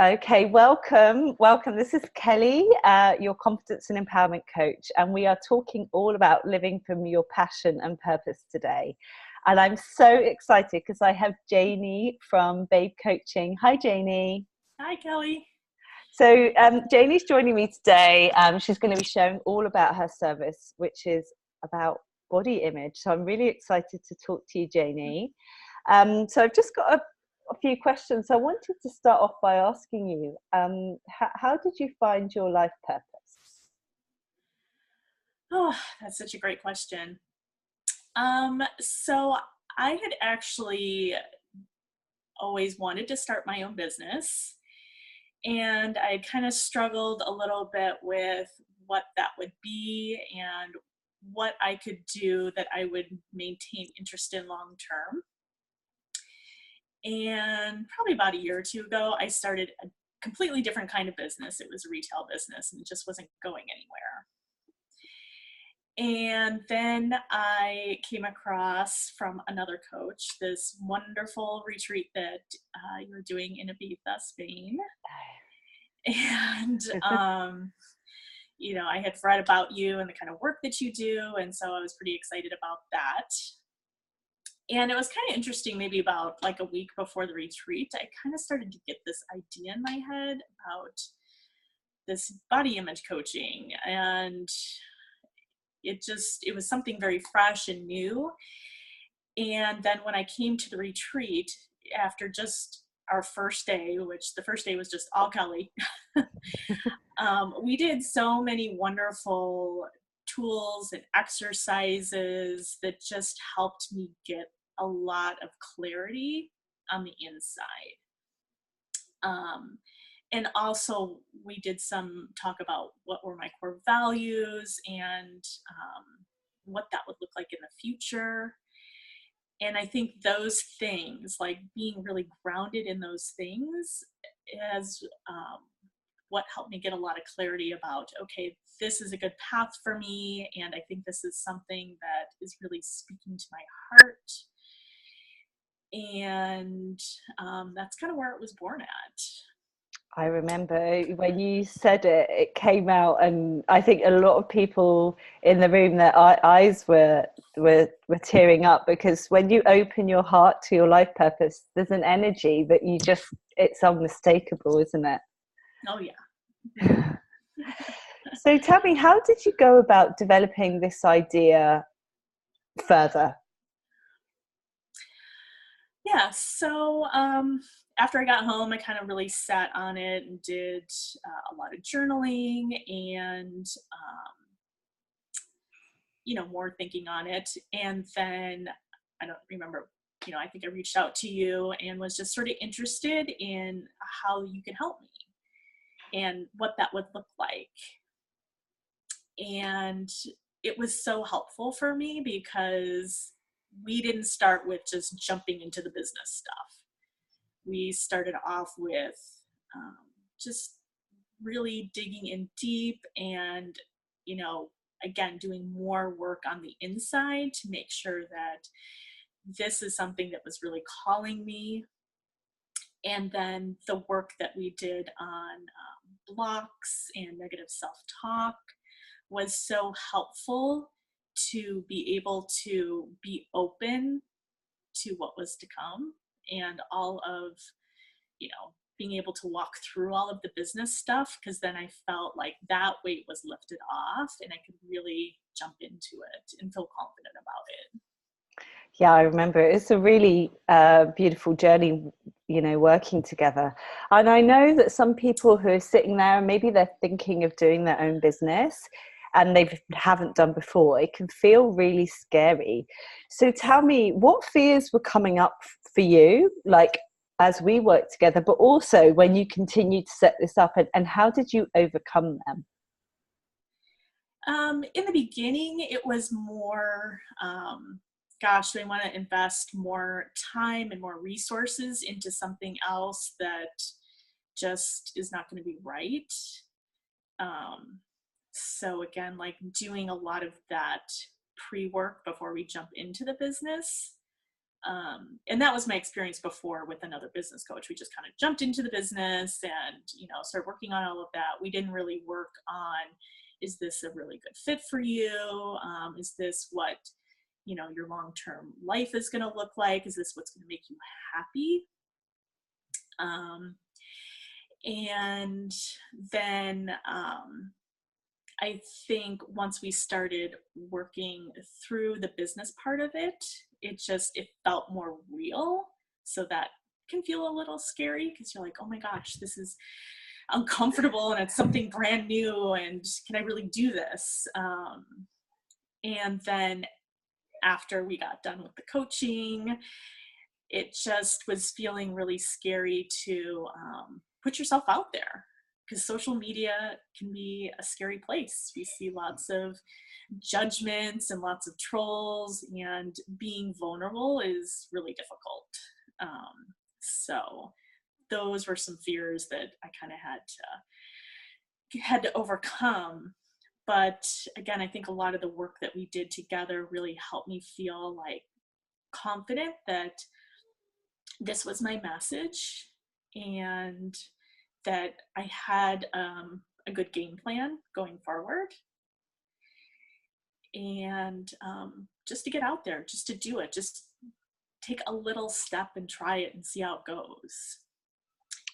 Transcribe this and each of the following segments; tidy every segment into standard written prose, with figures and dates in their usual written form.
Okay, welcome. Welcome. This is Kelly, your confidence and empowerment coach, and we are talking all about living from your passion and purpose today. And I'm so excited because I have Janie from Babe Coaching. Hi, Janie. Hi, Kelly. So, Janie's joining me today. She's going to be sharing all about her service, which is about body image. So, I'm really excited to talk to you, Janie. So, I've just got a few questions. I wanted to start off by asking you, how did you find your life purpose? Oh, that's such a great question. So I had actually always wanted to start my own business, and I kind of struggled a little bit with what that would be and what I could do that I would maintain interest in long term. And probably about a year or two ago, I started a completely different kind of business. It was a retail business and it just wasn't going anywhere. And then I came across from another coach this wonderful retreat that you were doing in Ibiza, Spain. And, I had read about you and the kind of work that you do. And so I was pretty excited about that. And it was kind of interesting, maybe about like a week before the retreat, I kind of started to get this idea in my head about this body image coaching. And it was something very fresh and new. And then when I came to the retreat after just our first day, which the first day was just all Kelly, we did so many wonderful tools and exercises that just helped me get a lot of clarity on the inside. And also we did some talk about what were my core values and what that would look like in the future. And I think those things, like being really grounded in those things, is what helped me get a lot of clarity about, okay, this is a good path for me. And I think this is something that is really speaking to my heart. And that's kind of where it was born at. I remember when you said it, it came out, and I think a lot of people in the room, their eyes were tearing up, because when you open your heart to your life purpose, there's an energy that it's unmistakable, isn't it? Oh, yeah. So tell me, how did you go about developing this idea further? Yeah, so after I got home, I kind of really sat on it and did a lot of journaling and, more thinking on it. And then I don't remember, I think I reached out to you and was just sort of interested in how you could help me and what that would look like. And it was so helpful for me because we didn't start with just jumping into the business stuff. We started off with just really digging in deep and, again, doing more work on the inside to make sure that this is something that was really calling me. And then the work that we did on blocks and negative self-talk was so helpful to be able to be open to what was to come and all of, being able to walk through all of the business stuff, because then I felt like that weight was lifted off and I could really jump into it and feel confident about it. Yeah, I remember it's a really beautiful journey, working together. And I know that some people who are sitting there and maybe they're thinking of doing their own business and they haven't done before, it can feel really scary. So tell me, what fears were coming up for you, like as we work together, but also when you continued to set this up, and how did you overcome them? In the beginning, it was more, gosh, they want to invest more time and more resources into something else that just is not going to be right. So again, like doing a lot of that pre-work before we jump into the business And that was my experience before with another business coach. We just kind of jumped into the business and, started working on all of that. We didn't really work on, is this a really good fit for you? Is this what, your long-term life is going to look like? Is this what's going to make you happy? And then I think once we started working through the business part of it, it felt more real. So that can feel a little scary because you're like, oh my gosh, this is uncomfortable and it's something brand new, and can I really do this? And then after we got done with the coaching, it just was feeling really scary to put yourself out there, because social media can be a scary place. We see lots of judgments and lots of trolls, and being vulnerable is really difficult. So those were some fears that I kind of had to overcome. But again, I think a lot of the work that we did together really helped me feel like confident that this was my message, and that I had a good game plan going forward, and just to get out there, just to do it, just take a little step and try it and see how it goes.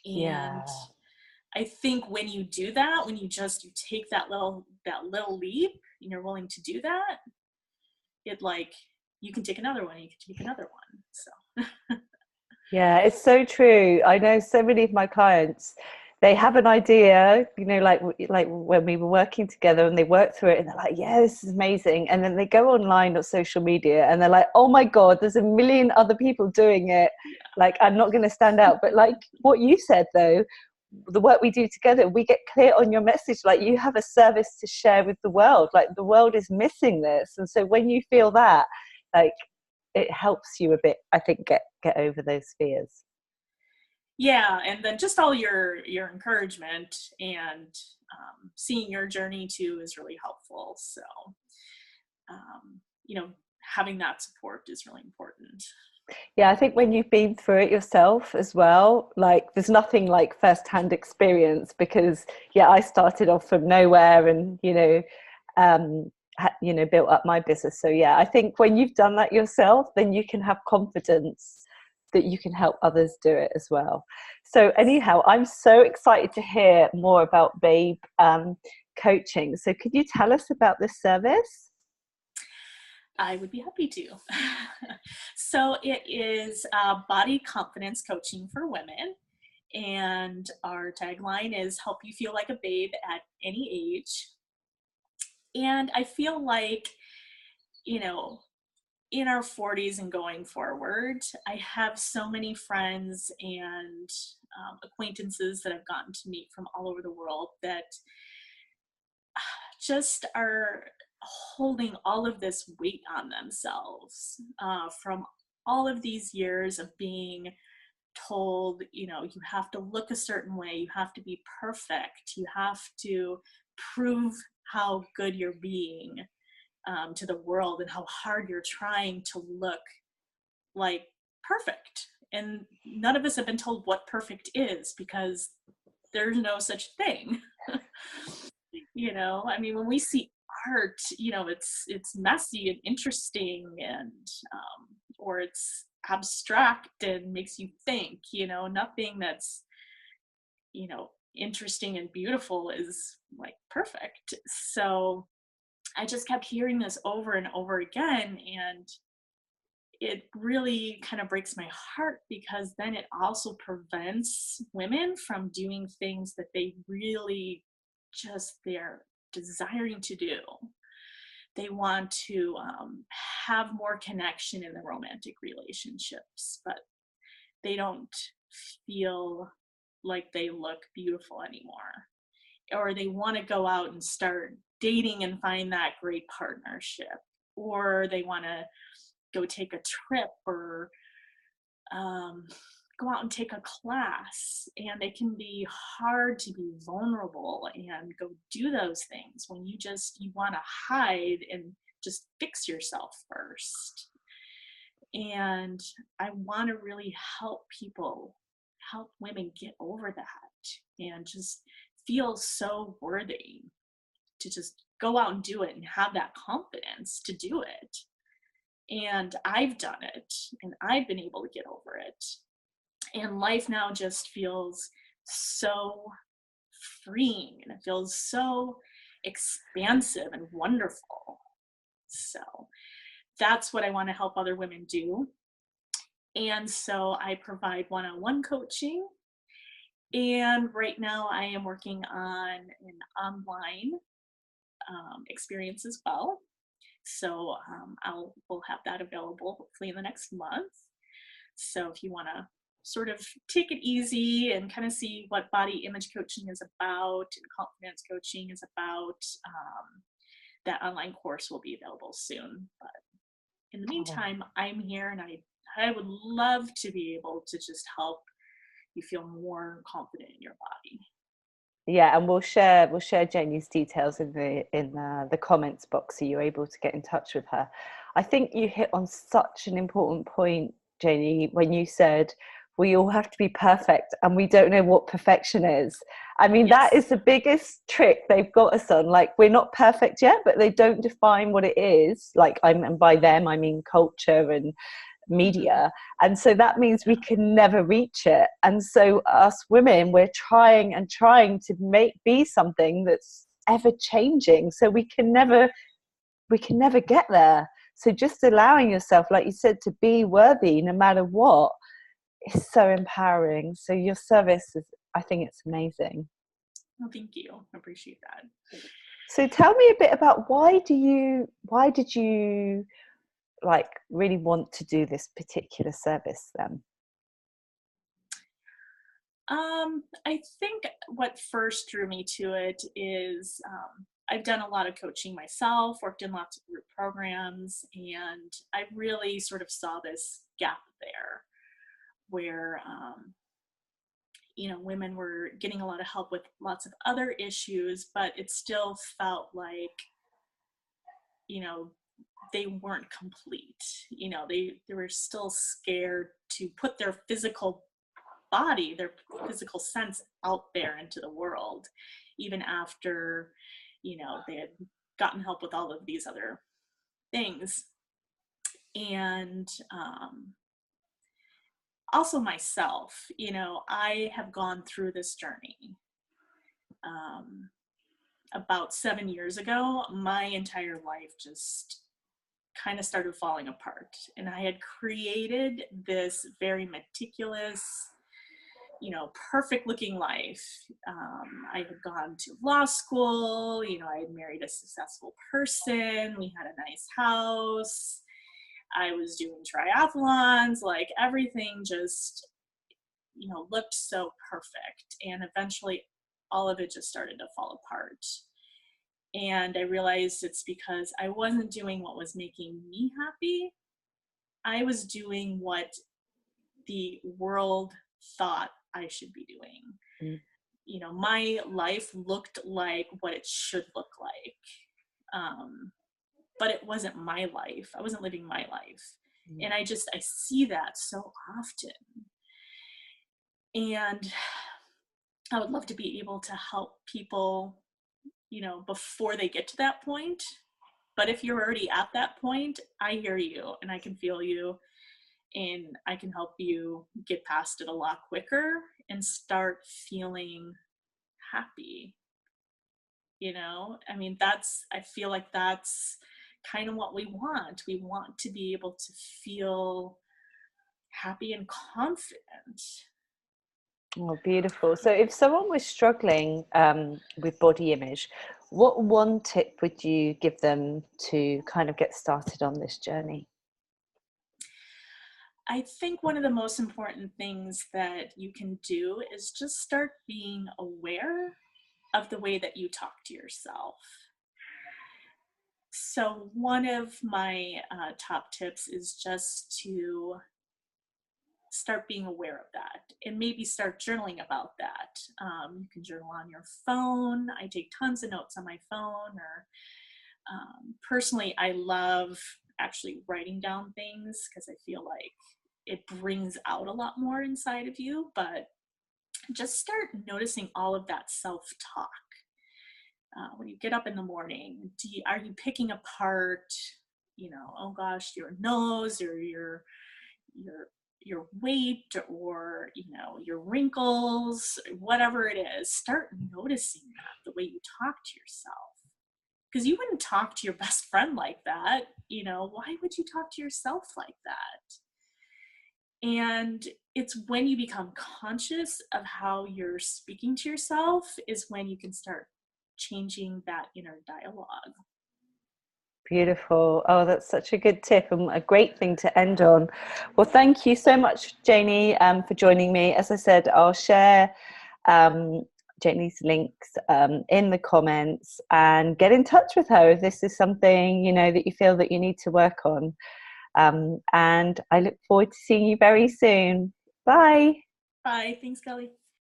And I think when you do that, when you take that little leap and you're willing to do that, you can take another one, you can take another one. So yeah, it's so true. I know so many of my clients, they have an idea, like when we were working together, and they work through it and they're like, yeah, this is amazing. And then they go online or social media and they're like, oh my God, there's a million other people doing it. yeah. Like, I'm not going to stand out. But like what you said, though, the work we do together, we get clear on your message. Like, you have a service to share with the world. Like, the world is missing this. And so when you feel that, like, it helps you a bit, I think, get over those fears. Yeah, and then just all your encouragement and seeing your journey too is really helpful. So having that support is really important. Yeah, I think when you've been through it yourself as well, like, there's nothing like first-hand experience, because I started off from nowhere and built up my business. So I think when you've done that yourself, then you can have confidence that you can help others do it as well. So anyhow, I'm so excited to hear more about Babe coaching. So could you tell us about this service? I would be happy to. So it is body confidence coaching for women. And our tagline is help you feel like a babe at any age. And I feel like, in our 40s and going forward, I have so many friends and acquaintances that I've gotten to meet from all over the world that just are holding all of this weight on themselves from all of these years of being told, you have to look a certain way, you have to be perfect, you have to prove how good you're being to the world, and how hard you're trying to look like perfect. And none of us have been told what perfect is, because there's no such thing. I mean, when we see art, it's messy and interesting, and or it's abstract and makes you think. Nothing that's interesting and beautiful is like perfect. So I just kept hearing this over and over again, and it really kind of breaks my heart, because then it also prevents women from doing things that they really they're desiring to do. They want to have more connection in the romantic relationships, but they don't feel like they look beautiful anymore. Or they want to go out and start dating and find that great partnership. Or they want to go take a trip, or go out and take a class. And it can be hard to be vulnerable and go do those things when you want to hide and just fix yourself first. And I want to really help women get over that and just feel so worthy to just go out and do it and have that confidence to do it. And I've done it and I've been able to get over it. And life now just feels so freeing and it feels so expansive and wonderful. So that's what I want to help other women do. And so I provide one-on-one coaching. And right now I am working on an online experience as well. So we'll have that available hopefully in the next month. So if you want to sort of take it easy and kind of see what body image coaching is about and confidence coaching is about, that online course will be available soon. But in the meantime, I'm here and I would love to be able to just help you feel more confident in your body. Yeah, and we'll share Janie's details in the comments box, so you're able to get in touch with her. I think you hit on such an important point, Janie, when you said we all have to be perfect and we don't know what perfection is. I mean, Yes. that is the biggest trick they've got us on. Like, we're not perfect yet, but they don't define what it is. Like, and by them I mean culture and media, and so that means we can never reach it. And so us women, we're trying to be something that's ever changing, so we can never get there. So just allowing yourself, like you said, to be worthy no matter what is so empowering. So your service is, I think it's amazing. Well, thank you. I appreciate that. So tell me a bit about why did you like really want to do this particular service then? I think what first drew me to it is I've done a lot of coaching myself, worked in lots of group programs, and I really sort of saw this gap there where, women were getting a lot of help with lots of other issues, but it still felt like, they weren't complete. They were still scared to put their physical body, their physical sense out there into the world, even after, they had gotten help with all of these other things. And also myself, I have gone through this journey. About 7 years ago, my entire life just kind of started falling apart. And I had created this very meticulous, perfect looking life. I had gone to law school, I had married a successful person, we had a nice house, I was doing triathlons, like everything just, looked so perfect. And eventually all of it just started to fall apart. And I realized it's because I wasn't doing what was making me happy. I was doing what the world thought I should be doing. Mm. My life looked like what it should look like. But it wasn't my life. I wasn't living my life. And I see that so often. And I would love to be able to help people, before they get to that point. But if you're already at that point, I hear you and I can feel you. And I can help you get past it a lot quicker and start feeling happy. I feel like that's kind of what we want. We want to be able to feel happy and confident. Oh, beautiful. So if someone was struggling with body image, what one tip would you give them to kind of get started on this journey? I think one of the most important things that you can do is just start being aware of the way that you talk to yourself. So one of my top tips is just to start being aware of that and maybe start journaling about that. You can journal on your phone. I take tons of notes on my phone, or personally, I love actually writing down things, because I feel like it brings out a lot more inside of you. But just start noticing all of that self-talk. When you get up in the morning, are you picking apart, oh gosh, your nose, or your weight, or your wrinkles, whatever it is? Start noticing that, the way you talk to yourself, because you wouldn't talk to your best friend like that. Why would you talk to yourself like that? And it's when you become conscious of how you're speaking to yourself is when you can start changing that inner dialogue. Beautiful. Oh, that's such a good tip and a great thing to end on. Well, thank you so much, Janie, for joining me. As I said, I'll share Janie's links in the comments, and get in touch with her if this is something, that you feel that you need to work on. And I look forward to seeing you very soon. Bye. Bye. Thanks, Kelly.